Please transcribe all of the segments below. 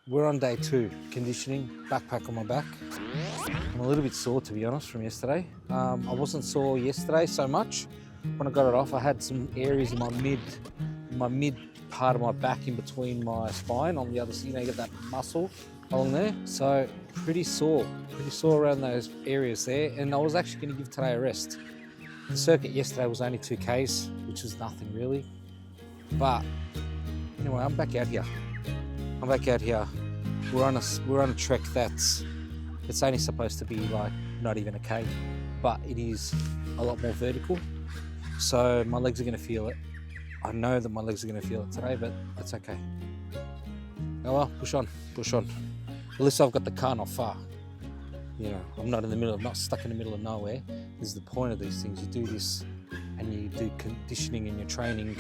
We're on day 2, conditioning, backpack on my back. I'm a little bit sore, to be honest, from yesterday. I wasn't sore yesterday so much. When I got it off, I had some areas in my mid part of my back, in between my spine on the other side. You know, you get that muscle along there. So pretty sore around those areas there. And I was actually going to give today a rest. The circuit yesterday was only 2Ks, which was nothing really. But anyway, I'm back out here. We're on a trek it's only supposed to be like not even a K, but it is a lot more vertical. So my legs are going to feel it. I know that my legs are going to feel it today, but that's okay. Oh well, push on. At least I've got the car not far. You know, I'm not stuck in the middle of nowhere. This is the point of these things. You do this and you do conditioning and your training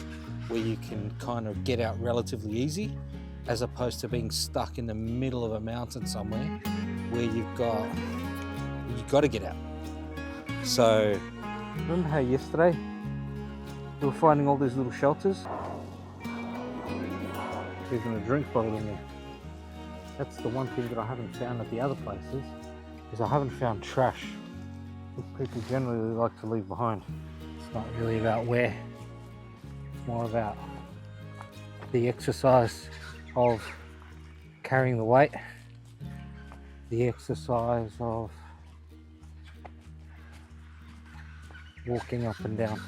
where you can kind of get out relatively easy, as opposed to being stuck in the middle of a mountain somewhere where you've got to get out. So remember how yesterday we were finding all these little shelters? There's even a drink bottle in there. That's the one thing that I haven't found at the other places, is I haven't found trash, which people generally like to leave behind. It's not really about where, it's more about the exercise of carrying the weight, the exercise of walking up and down.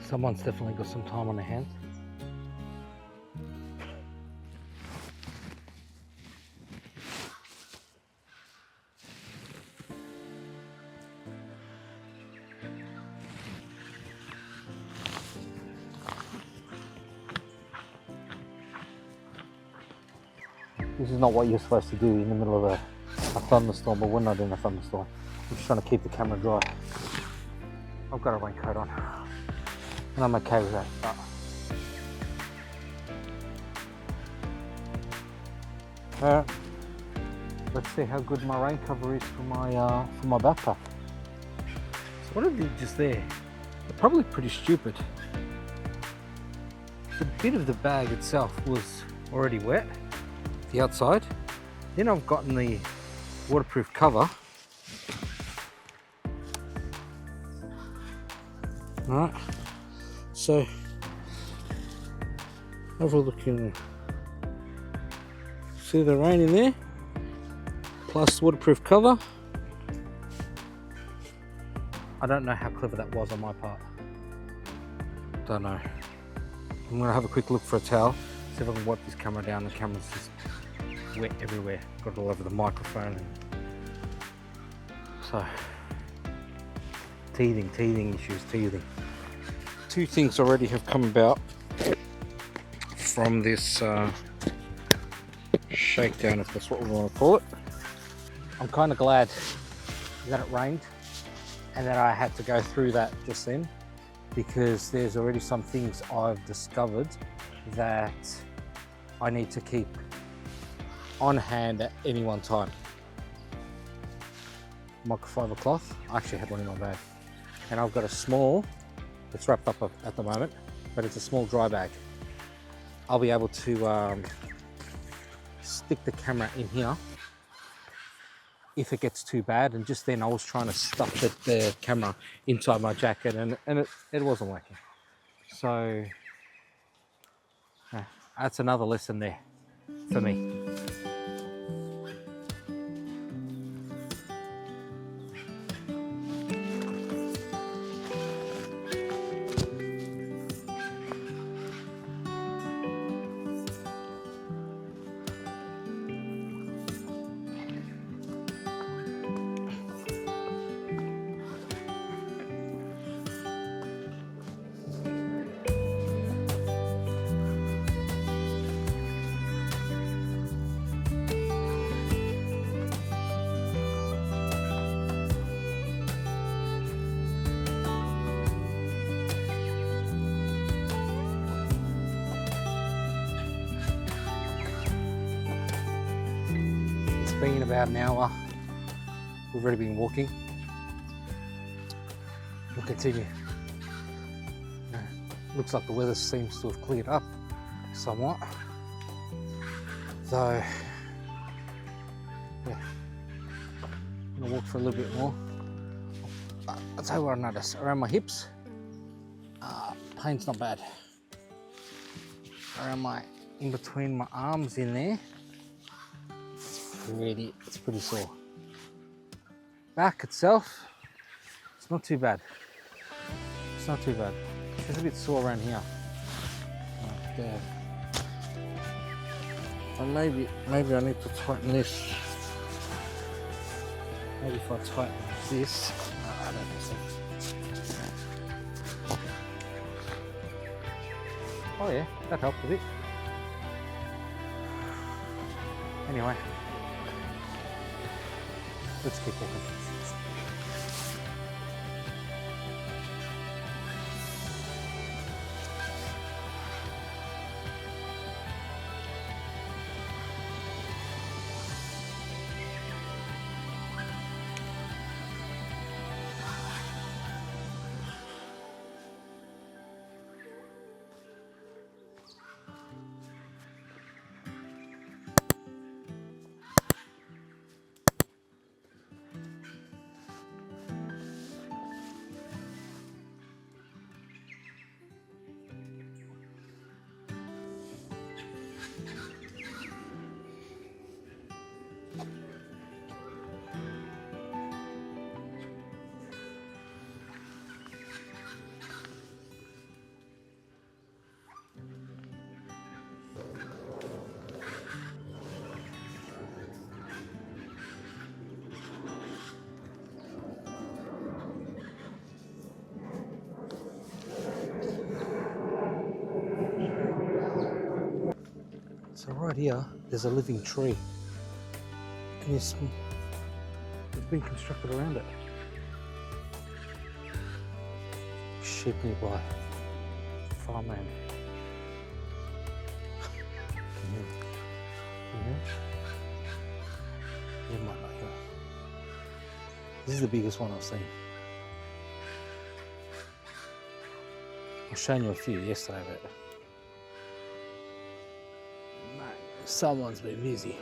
Someone's definitely got some time on their hands. This is not what you're supposed to do in the middle of a thunderstorm, but we're not in a thunderstorm. I'm just trying to keep the camera dry. I've got a raincoat on, and I'm okay with that. Alright, let's see how good my rain cover is for my backpack. So what I did just there, they're probably pretty stupid. The bit of the bag itself was already wet, the outside. Then I've gotten the waterproof cover. Alright, so have a look in there. See the rain in there, plus waterproof cover. I don't know how clever that was on my part. Don't know. I'm gonna have a quick look for a towel, see if I can wipe this camera down. The camera's just wet everywhere. Got it all over the microphone. So, teething issues. Two things already have come about from this shakedown, if that's what we want to call it. I'm kind of glad that it rained and that I had to go through that just then, because there's already some things I've discovered that I need to keep on hand at any one time. Microfiber cloth, I actually had one in my bag, and I've got a small, it's wrapped up at the moment, but it's a small dry bag. I'll be able to stick the camera in here if it gets too bad. And just then I was trying to stuff the camera inside my jacket, and it wasn't working. So that's another lesson there for me. been about an hour. We've already been walking. We'll continue. Looks like the weather seems to have cleared up somewhat. So, yeah, I'm gonna walk for a little bit more. I'll tell you what I noticed. Around my hips, pain's not bad. Around in between my arms in there, it's pretty sore. Back itself, it's not too bad. It's not too bad. It's a bit sore around here. Like there. So maybe I need to tighten this. Maybe if I tighten this, I don't know. Oh yeah, that helped a bit. Anyway, let's keep walking. So right here, there's a living tree, and it's been constructed around it. Sheep nearby, farmland. Can you hear? You might not hear. This is the biggest one I've seen. I was showing you a few yesterday, but someone's been busy.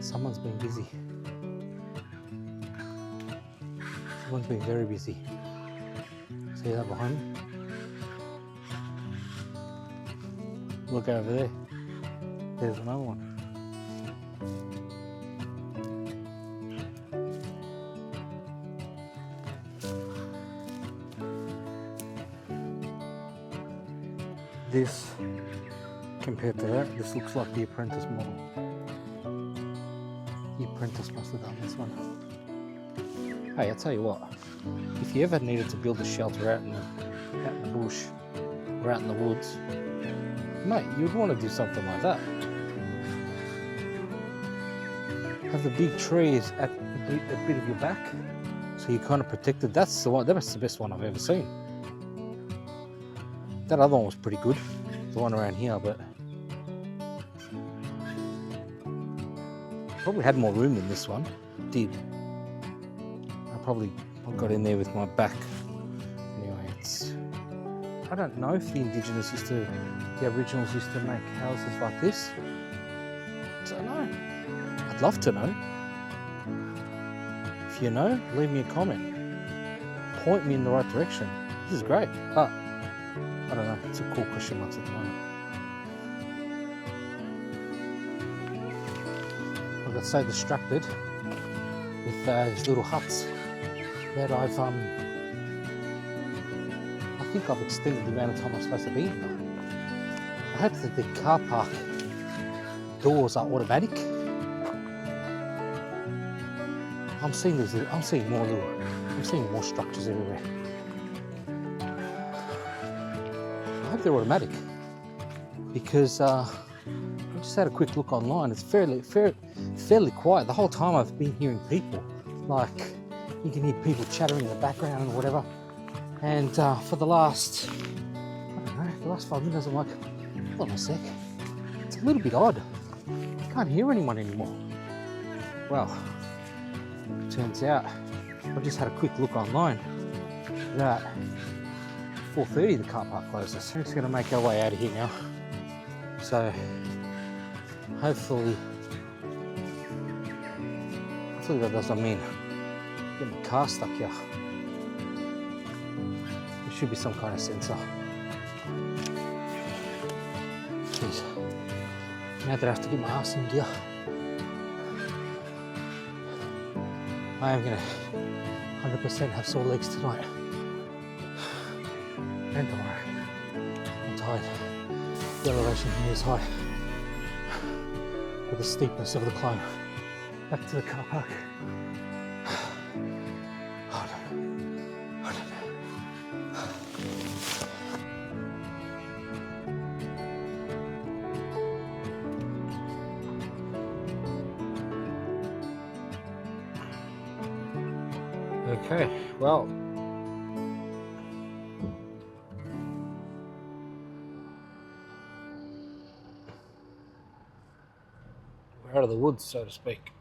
Someone's been busy. Someone's been very busy. See that behind me? Look over there. There's another one. This, compared to that, this looks like the apprentice model. The apprentice must have done this one. Hey, I'll tell you what, if you ever needed to build a shelter out in the bush or out in the woods, mate, you'd want to do something like that. Have the big trees at a bit of your back, so you're kind of protected. That's the one. That's the best one I've ever seen. That other one was pretty good, the one around here, but probably had more room than this one. It did. I got in there with my back. Anyway, I don't know if the Indigenous the Aboriginals used to make houses like this. I don't know. I'd love to know. If you know, leave me a comment. Point me in the right direction. This is great, but I don't know, it's a cool question marks at the moment. I got so distracted with these little huts that I think I've extended the amount of time I'm supposed to be here. I hope that the car park doors are automatic. I'm seeing more structures everywhere. I hope they're automatic because I just had a quick look online. It's fairly quiet. The whole time I've been hearing people, like you can hear people chattering in the background and whatever. And for the last, I don't know, the last 5 minutes, I'm like, hold on a sec. It's a little bit odd. I can't hear anyone anymore. Well, turns out I've just had a quick look online that 4:30 the car park closes. We're just going to make our way out of here now. So hopefully that doesn't mean getting the car stuck here. There should be some kind of sensor. Jeez. Now that I have to get my ass in gear, I am going to 100% have sore legs tonight and tomorrow. I'm tired. The elevation here is high with the steepness of the climb back to the car park. I don't know. Okay, well, we're out of the woods, so to speak.